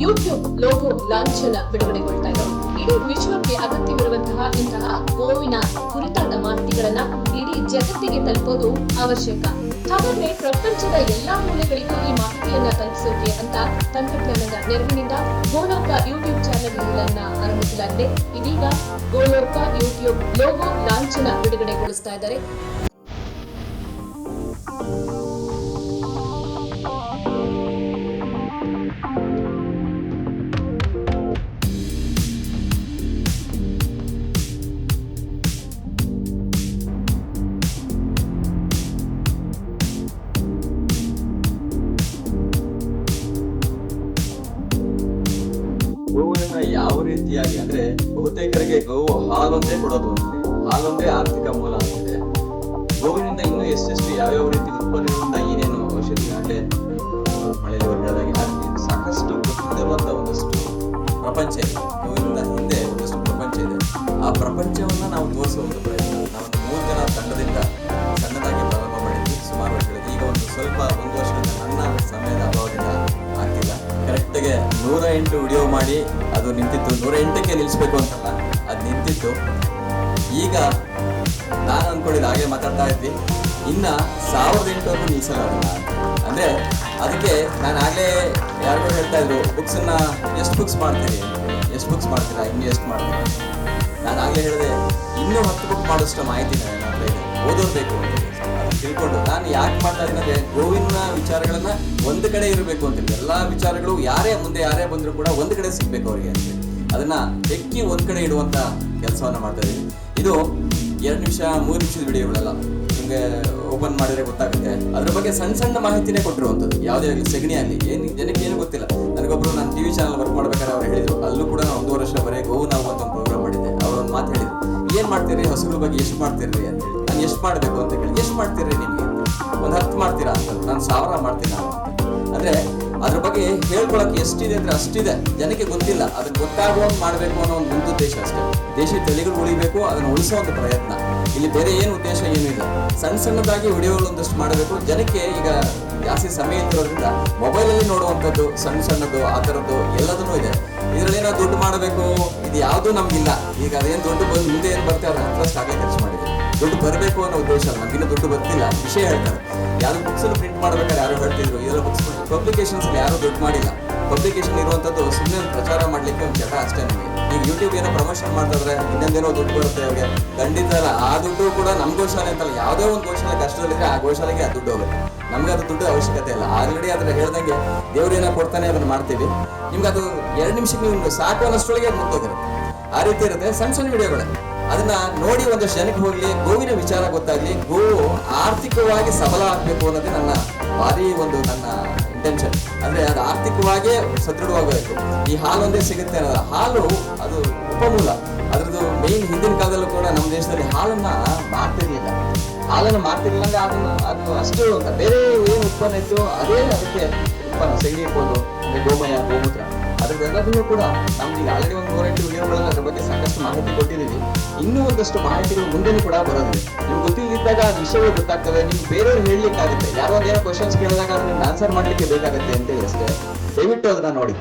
YouTube logo ಲಾಂಛನ ಬಿಡುಗಡೆಗೊಳ್ತಾ ಇರೋ ಇಡೀ ವಿಶ್ವಕ್ಕೆ ಅಗತ್ಯವಿರುವಂತಹ ಇಂತಹ ಗೋವಿನ ಕುರಿತಾದ ಮಾಹಿತಿಗಳನ್ನ ಇಡೀ ಜಗತ್ತಿಗೆ ತಲುಪೋದು ಅವಶ್ಯಕ. ಹಾಗಾದ್ರೆ ಪ್ರಪಂಚದ ಎಲ್ಲಾ ಮೂಲೆಗಳಿಗೂ ಈ ಮಾಹಿತಿಯನ್ನ ತಲುಪಿಸೋಕೆ ಅಂತ ತಂತ್ರಜ್ಞಾನದ ನೆರವಿನಿಂದ ಗೋಲೋಕ ಯೂಟ್ಯೂಬ್ ಚಾನೆಲ್ ಅನ್ನ ಆರಂಭಿಸಲಾಗಿದೆ. ಇದೀಗ ಗೋಲೋಕ ಯೂಟ್ಯೂಬ್ ಲೋಗೋ ಲಾಂಛನ ಬಿಡುಗಡೆಗೊಳಿಸ್ತಾ ಇದ್ದಾರೆ. ಗೋವಿನ ಯಾವ ರೀತಿಯಾಗಿ ಅಂದ್ರೆ ಬಹುತೇಕರಿಗೆ ಗೋವು ಹಾಲೊಂದೇ ಕೊಡೋದು ಅಂತಿದೆ. ಹಾಲೊಂದೇ ಆರ್ಥಿಕ ಮೂಲ ಅಂತಿದೆ. ಗೋವಿನಿಂದ ಇನ್ನೂ ಎಷ್ಟೆಷ್ಟು ಯಾವ್ಯಾವ ರೀತಿ ಉತ್ಪನ್ನಗಳಿಂದ ಏನೇನು ಔಷಧಿ ಆಗಲೇ ಮಳೆಯಲ್ಲಿ ಹೊರಗಡೆದಾಗಿಲ್ಲ ಸಾಕಷ್ಟು ಗೊತ್ತಿರುವಂತ ಒಂದಷ್ಟು ಪ್ರಪಂಚ ಇದೆ. ಗೋವಿನಿಂದ ಹಿಂದೆ ಒಂದಷ್ಟು ಪ್ರಪಂಚ ಇದೆ. ಆ ಪ್ರಪಂಚವನ್ನ ನಾವು ತೋರಿಸುವ ಒಂದು ಪ್ರಯತ್ನ ನಾವೊಂದು 3 ಜನ ತಂಡದಿಂದ ಸಣ್ಣದಾಗಿ ಪ್ರಾರಂಭ ಮಾಡಿದ್ವಿ ಸುಮಾರು ವರ್ಷಗಳಿಗೆ. ಈಗ ಒಂದು ವರ್ಷದಿಂದ ನನ್ನ ಸಮಯದ ಅಭಾವದಿಂದ ಆಗ್ತಿಲ್ಲ. ಕರೆಕ್ಟ್ಗೆ 108 ವಿಡಿಯೋ ಮಾಡಿ ಅದು ನಿಂತಿತ್ತು. 108ಕ್ಕೆ ನಿಲ್ಲಿಸ್ಬೇಕು ಅಂತಲ್ಲ, ಅದು ನಿಂತಿತ್ತು. ಈಗ ನಾನು ಅನ್ಕೊಂಡಿದ್ದು ಹಾಗೆ ಮಾತಾಡ್ತಾ ಇದ್ವಿ, ಇನ್ನ 1008 ನಿಲ್ಲಿಸಲಾಗಲ್ಲ. ಅಂದ್ರೆ ಅದಕ್ಕೆ ನಾನು ಆಗ್ಲೇ ಯಾರಿಗೂ ಹೇಳ್ತಾ ಇದ್ರು, ಬುಕ್ಸನ್ನ ಎಷ್ಟು ಬುಕ್ಸ್ ಮಾಡ್ತೀರಿ, ಎಷ್ಟು ಬುಕ್ಸ್ ಮಾಡ್ತೀರಾ, ಇನ್ನು ಎಷ್ಟು ಮಾಡ್ತೀರಾ. ನಾನು ಆಗ್ಲೇ ಹೇಳಿದೆ, ಇನ್ನೂ 10 ಬುಕ್ ಮಾಡೋಷ್ಟು ಮಾಹಿತಿ ನನ್ನ ಹತ್ರ ಇದೆ, ಓದೋದು ಬೇಕು ಅಂತ ತಿಳ್ಕೊಂಡು. ನಾನು ಯಾಕೆ ಮಾಡ್ತಾ ಇದ್ದೀನಿ ಅಂದ್ರೆ ಗೋವಿನ ವಿಚಾರಗಳನ್ನ ಒಂದು ಕಡೆ ಇರಬೇಕು ಅಂತ, ಎಲ್ಲಾ ವಿಚಾರಗಳು ಯಾರೇ ಬಂದ್ರು ಕೂಡ ಒಂದು ಕಡೆ ಸಿಗ್ಬೇಕು ಅವ್ರಿಗೆ ಅಂತ ಅದನ್ನ ಹೆಕ್ಕಿ ಒಂದ್ ಕಡೆ ಇಡುವಂತ ಕೆಲಸವನ್ನ ಮಾಡ್ತಾ ಇದ್ದೀನಿ. ಇದು 2 ನಿಮಿಷ 3 ನಿಮಿಷದ ವಿಡಿಯೋಗಳೆಲ್ಲ ನಿಮ್ಗೆ ಓಪನ್ ಮಾಡಿದ್ರೆ ಗೊತ್ತಾಗುತ್ತೆ. ಅದ್ರ ಬಗ್ಗೆ ಸಣ್ಣ ಮಾಹಿತಿನೇ ಕೊಟ್ಟಿರುವಂಥದ್ದು. ಯಾವುದೇ ಆಗಲಿ ಸಗಣಿ ಆಗಲಿ ಜನಕ್ಕೆ ಏನು ಗೊತ್ತಿಲ್ಲ. ನನಗೊಬ್ರು ನಾನು ಟಿವಿ ಚಾನಲ್ ವರ್ಕ್ ಮಾಡ್ಬೇಕಾದ್ರೆ ಅವ್ರು ಹೇಳಿದ್ರು, ಅಲ್ಲೂ ಕೂಡ ನಾನು 1 ವರ್ಷ ಬರೀ ಗೋವು ನಾವು ಅಂತ ಒಂದು ಪ್ರೋಗ್ರಾಮ್ ಮಾಡಿದ್ದೆ. ಅವ್ರು ಒಂದು ಮಾತು ಹೇಳಿದ್ರು, ಏನ್ ಮಾಡ್ತೀರಿ ಹಸುಗಳ ಬಗ್ಗೆ, ಎಷ್ಟು ಮಾಡ್ತೀರಿ ಅಂತ ಹೇಳಿ. ನಾನು ಎಷ್ಟು ಮಾಡ್ಬೇಕು ಅಂತ ಕೇಳಿ, ಎಷ್ಟು ಮಾಡ್ತೀರಿ ನಿಮ್ಗೆ, ಒಂದು 10 ಮಾಡ್ತೀರಾ ಅಂತ. ನಾನು 1000 ಮಾಡ್ತೀನಿ ನಾನು ಅಂದ್ರೆ ಅದ್ರ ಬಗ್ಗೆ ಹೇಳ್ಕೊಳಕ್ಕೆ ಎಷ್ಟಿದೆ ಅಂದ್ರೆ ಅಷ್ಟಿದೆ. ಜನಕ್ಕೆ ಗೊತ್ತಿಲ್ಲ, ಅದಕ್ಕೆ ಗೊತ್ತಾಗುವಂಗೆ ಮಾಡಬೇಕು ಅನ್ನೋ ಒಂದು ಉದ್ದೇಶ ಅಷ್ಟೇ. ದೇಶದ ತಳಿಗಳು ಉಳಿಬೇಕು, ಅದನ್ನು ಉಳಿಸೋ ಒಂದು ಪ್ರಯತ್ನ. ಇಲ್ಲಿ ಬೇರೆ ಏನು ಉದ್ದೇಶ ಏನೂ ಇಲ್ಲ. ಸಣ್ಣದಾಗಿ ವಿಡಿಯೋಗಳು ಒಂದಷ್ಟು ಮಾಡಬೇಕು. ಜನಕ್ಕೆ ಈಗ ಜಾಸ್ತಿ ಸಮಯ ಇರೋದ್ರಿಂದ ಮೊಬೈಲಲ್ಲಿ ನೋಡುವಂಥದ್ದು ಸಣ್ಣದು ಆ ಥರದ್ದು ಎಲ್ಲದನ್ನೂ ಇದೆ. ಇದರಲ್ಲಿ ಏನೋ ದುಡ್ಡು ಮಾಡಬೇಕು, ಇದು ಯಾವುದೂ ನಮಗಿಲ್ಲ. ಈಗ ಅದೇನು ದುಡ್ಡು ಬಂದು ಮುಂದೆ ಏನು ಬರ್ತಾರೆ ಅದರ ಇಂಟ್ರೆಸ್ಟ್ ಆಗಲೇ ಖರ್ಚು ಮಾಡಿದೆ. ದುಡ್ಡು ಬರಬೇಕು ಅನ್ನೋ ಉದ್ದೇಶ ನಮಗಿನ್ನೂ ದುಡ್ಡು ಬರ್ತಿಲ್ಲ. ವಿಷಯ ಹೇಳ್ತಾರೆ, ಯಾರು ಬುಕ್ಸಲ್ಲಿ ಪ್ರಿಂಟ್ ಮಾಡ್ಬೇಕಾದ್ರೆ ಯಾರು ಹೇಳ್ತಿದ್ರು, ಇದೆಲ್ಲ ಬುಕ್ಸ್ ಪಬ್ಲಿಕೇಶನ್ಸ್ ಯಾರು ದುಡ್ಡು ಮಾಡಿಲ್ಲ. ಪಬ್ಲಿಕೇಶನ್ ಇರುವಂಥದ್ದು ಸುಮ್ಮನೆ ಪ್ರಚಾರ ಮಾಡಲಿಕ್ಕೆ ಒಂದು ಚಟ ಅಷ್ಟೇ ನಮಗೆ. ಈಗ ಯೂಟ್ಯೂಬ್ ಏನೋ ಪ್ರಮೋಷನ್ ಮಾಡ್ತಾದ್ರೆ ಇನ್ನೊಂದೇನೋ ದುಡ್ಡು ಬರುತ್ತೆ ಅವ್ರಿಗೆ, ಖಂಡಿತ ಅಲ್ಲ. ಆ ದುಡ್ಡು ಕೂಡ ನಮ್ಮ ಗೋಶಾಲೆ ಅಂತಲ್ಲ, ಯಾವುದೇ ಒಂದು ಗೋಶಾಲೆ ಕಷ್ಟದಲ್ಲಿದ್ರೆ ಆ ಗೋಶಾಲೆಗೆ ಆ ದುಡ್ಡು ಹೋಗುತ್ತೆ. ನಮ್ಗೆ ಅದು ದುಡ್ಡು ಅವಶ್ಯಕತೆ ಇಲ್ಲ. ಆಲ್ರೆಡಿ ಅದ್ರ ಹೇಳ್ದಂಗೆ ದೇವ್ರೇನೋ ಕೊಡ್ತಾನೆ, ಅದನ್ನು ಮಾಡ್ತೀವಿ. ನಿಮ್ಗೆ ಅದು 2 ನಿಮಿಷಕ್ಕೆ ನಿಮ್ಗೆ ಸಾಕು ಅನ್ನೋಷ್ಟೊಳಗೆ ಅದು ಮುಗ್ದೋಗಿರುತ್ತೆ. ಆ ರೀತಿ ಇರುತ್ತೆ ಸಣ್ಣ ವಿಡಿಯೋಗಳು. ಅದನ್ನ ನೋಡಿ ಒಂದಷ್ಟು ಜನಕ್ಕೆ ಹೋಗ್ಲಿ, ಗೋವಿನ ವಿಚಾರ ಗೊತ್ತಾಗ್ಲಿ, ಗೋವು ಆರ್ಥಿಕವಾಗಿ ಸಬಲ ಆಗ್ಬೇಕು ಅನ್ನೋದೇ ನನ್ನ ಭಾರಿ ಒಂದು ನನ್ನ ಇಂಟೆನ್ಷನ್. ಅಂದ್ರೆ ಅದು ಆರ್ಥಿಕವಾಗಿ ಸದೃಢವಾಗಬೇಕು. ಈ ಹಾಲು ಒಂದೇ ಸಿಗುತ್ತೆ ಅನ್ನೋದು, ಹಾಲು ಅದು ಉಪಮೂಲ. ಅದ್ರದ್ದು ಮೇನ್ ಹಿಂದಿನ ಕಾಲದಲ್ಲೂ ಕೂಡ ನಮ್ಮ ದೇಶದಲ್ಲಿ ಹಾಲನ್ನ ಮಾರ್ತಿರ್ಲಿಲ್ಲ. ಅಂದ್ರೆ ಅದು ಅಷ್ಟು ಬೇರೆ ಏನು ಉತ್ಪನ್ನ ಇತ್ತು ಅದೇ ಅದಕ್ಕೆ ಉತ್ಪನ್ನ. ಸಗಣಿ ಇರ್ಬೋದು, ಅಂದ್ರೆ ಗೋಮಯ, ಗೋಮೂತ್ರ, ಅದ್ರದ್ದೆಲ್ಲದನ್ನು ಕೂಡ ನಮ್ಗೆ ಈಗ ಆಲ್ರೆಡಿ ಒಂದು 108 ವಿಡಿಯೋಗಳಲ್ಲಿ ಅದ್ರ ಬಗ್ಗೆ ಸಾಕಷ್ಟು ಮಾಹಿತಿ ಕೊಟ್ಟಿದ್ದೀವಿ. ಇನ್ನೂ ಒಂದಷ್ಟು ಮಾಹಿತಿಗಳು ಮುಂದೆನೂ ಕೂಡ ಬರೋದಿದೆ. ನಿಮ್ಗೆ ಗೊತ್ತಿಲ್ಲದಿದ್ದಾಗ ಆ ವಿಷಯಗಳು ಗೊತ್ತಾಗ್ತವೆ. ನಿಮ್ಗೆ ಬೇರೆಯವ್ರು ಹೇಳಲಿಕ್ಕಾಗುತ್ತೆ. ಯಾರೋ ಒಂದೇನೋ ಕ್ವಶನ್ಸ್ ಕೇಳಿದಾಗ ಅದನ್ನ ಆನ್ಸರ್ ಮಾಡ್ಲಿಕ್ಕೆ ಬೇಕಾಗುತ್ತೆ ಅಂತೇಳಿ ಅಷ್ಟೇ. ದಯವಿಟ್ಟು ಅದನ್ನ ನೋಡಿ.